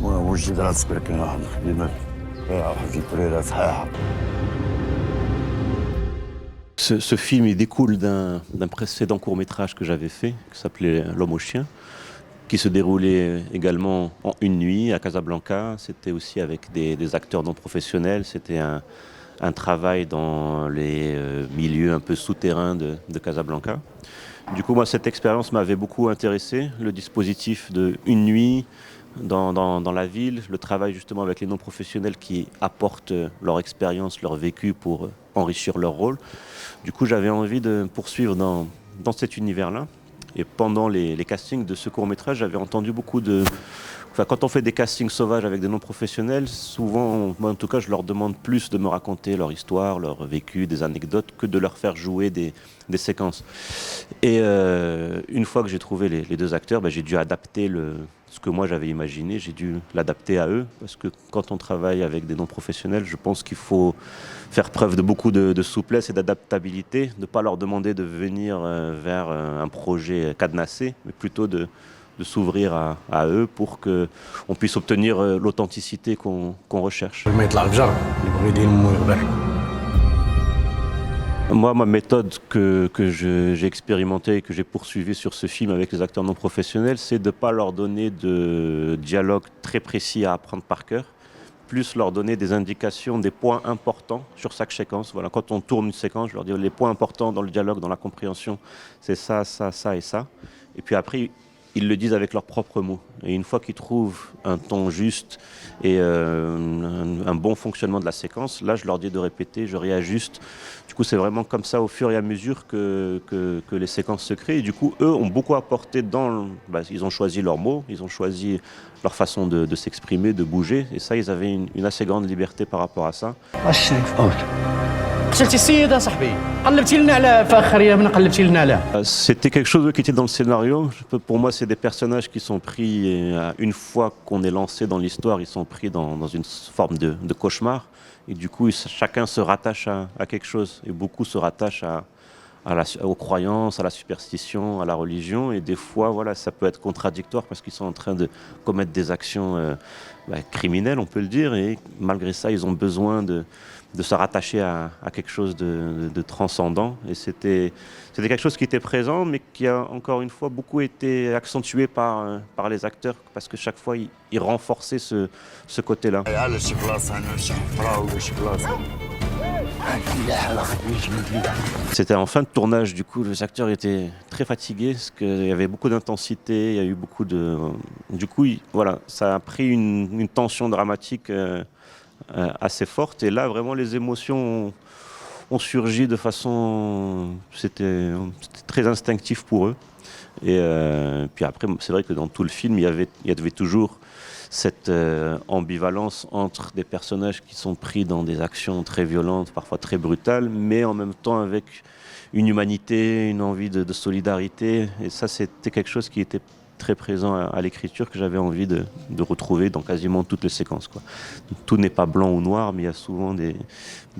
وجد راسك كنا خدمة في طريقة صحيحة. Ce film il découle d'un précédent court-métrage que j'avais fait, qui s'appelait L'homme au chien, qui se déroulait également en une nuit à Casablanca. C'était aussi avec des acteurs non professionnels. C'était un travail dans les milieux un peu souterrains de Casablanca. Du coup, moi, cette expérience m'avait beaucoup intéressé. Le dispositif de une nuit dans la ville, le travail justement avec les non-professionnels qui apportent leur expérience, leur vécu pour enrichir leur rôle. Du coup, j'avais envie de poursuivre dans cet univers-là. Et pendant les castings de ce court-métrage, j'avais entendu beaucoup de... Enfin, quand on fait des castings sauvages avec des non-professionnels, souvent, moi en tout cas, je leur demande plus de me raconter leur histoire, leur vécu, des anecdotes, que de leur faire jouer des séquences. Et une fois que j'ai trouvé les deux acteurs, j'ai dû adapter ce que moi j'avais imaginé, j'ai dû l'adapter à eux, parce que quand on travaille avec des non-professionnels, je pense qu'il faut faire preuve de beaucoup de souplesse et d'adaptabilité, de ne pas leur demander de venir vers un projet cadenassé, mais plutôt de s'ouvrir à eux pour qu'on puisse obtenir l'authenticité qu'on recherche. ما يطلع الفجر يبغي يدير مو يغبر. Moi, ma méthode j'ai expérimentée et que j'ai poursuivie sur ce film avec les acteurs non professionnels, c'est de ne pas leur donner de dialogue très précis à apprendre par cœur, plus leur donner des indications, des points importants sur chaque séquence. Voilà, quand on tourne une séquence, je leur dis les points importants dans le dialogue, dans la compréhension, c'est ça, ça, ça et ça. Et puis après, ils le disent avec leurs propres mots. Et une fois qu'ils trouvent un ton juste et un bon fonctionnement de la séquence, là, je leur dis de répéter, je réajuste. Du coup, c'est vraiment comme ça, au fur et à mesure que les séquences se créent. Et du coup, eux ont beaucoup apporté ils ont choisi leurs mots, ils ont choisi leur façon de s'exprimer, de bouger. Et ça, ils avaient une assez grande liberté par rapport à ça. واش فوت قتلتي السيد صاحبي قلبتي لنا على فاخر يا من قلبتي لنا على. C'était quelque chose qui était dans le scénario. Pour moi, c'est des personnages qui sont pris, une fois qu'on est lancé dans l'histoire, ils sont pris dans une forme de cauchemar. Et du coup, chacun se rattache à quelque chose. Et beaucoup se rattachent aux croyances, à la superstition, à la religion. Et des fois, voilà, ça peut être contradictoire parce qu'ils sont en train de commettre des actions criminelles, on peut le dire. Et malgré ça, ils ont besoin de se rattacher à quelque chose de transcendant. Et c'était quelque chose qui était présent, mais qui a encore une fois beaucoup été accentué par les acteurs, parce que chaque fois, ils renforçaient ce côté-là. على شي بلاصة أنا شي حفرة ولا شي بلاصة. لا حالة خدمت لي. C'était en fin de tournage, du coup, les acteurs étaient très fatigués, parce qu'il y avait beaucoup d'intensité, il y a eu beaucoup de... Du coup, voilà, ça a pris une tension dramatique assez forte, et là, vraiment, les émotions ont surgi de façon... C'était très instinctif pour eux. Et puis après, c'est vrai que dans tout le film, il y avait toujours cette ambivalence entre des personnages qui sont pris dans des actions très violentes, parfois très brutales, mais en même temps avec une humanité, une envie de solidarité. Et ça, c'était quelque chose qui était très présent à l'écriture, que j'avais envie de retrouver dans quasiment toutes les séquences, quoi. Tout n'est pas blanc ou noir, mais il y a souvent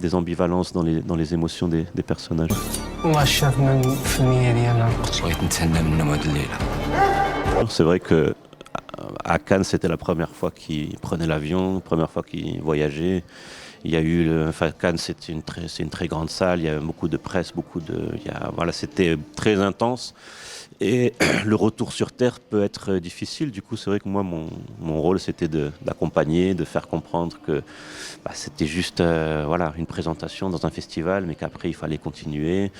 des ambivalences dans les émotions des personnages. والله شافنا الفنيه ديالنا بغيت نتهنى منهم هاد الليله. C'est vrai que à Cannes, c'était la première fois qu'il prenait l'avion, première fois qu'il voyageait. Il y a eu, Cannes, c'est une très grande salle. Il y avait beaucoup de presse, voilà, c'était très intense. Et le retour sur Terre peut être difficile. Du coup, c'est vrai que moi, mon rôle, c'était d'accompagner, de faire comprendre que c'était juste voilà, une présentation dans un festival, mais qu'après, il fallait continuer.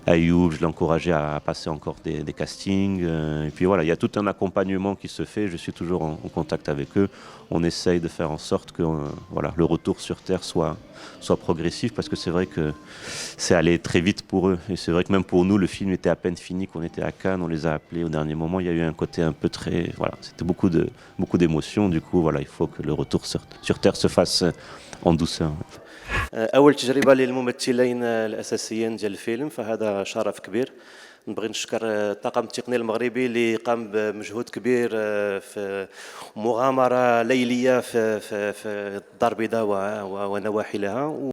Ayoub, je l'ai encouragé à passer encore des castings. Et puis voilà, il y a tout un accompagnement qui se fait. Je suis toujours en contact avec eux. On essaye de faire en sorte que voilà, le retour sur Terre soit progressif, parce que c'est vrai que c'est allé très vite pour eux. Et c'est vrai que même pour nous, le film était à peine fini, qu'on était à Cannes, on les a appelés au dernier moment. Il y a eu un côté un peu très... Voilà, c'était beaucoup d'émotions. Du coup, voilà, il faut que le retour sur Terre se fasse en douceur. أول تجربة للممثلين الأساسيين ديال الفيلم، فهذا شرف كبير. نبغي نشكر الطاقم التقني المغربي اللي قام بمجهود كبير في مغامرة ليلية في الدار البيضاء ونواحي لها.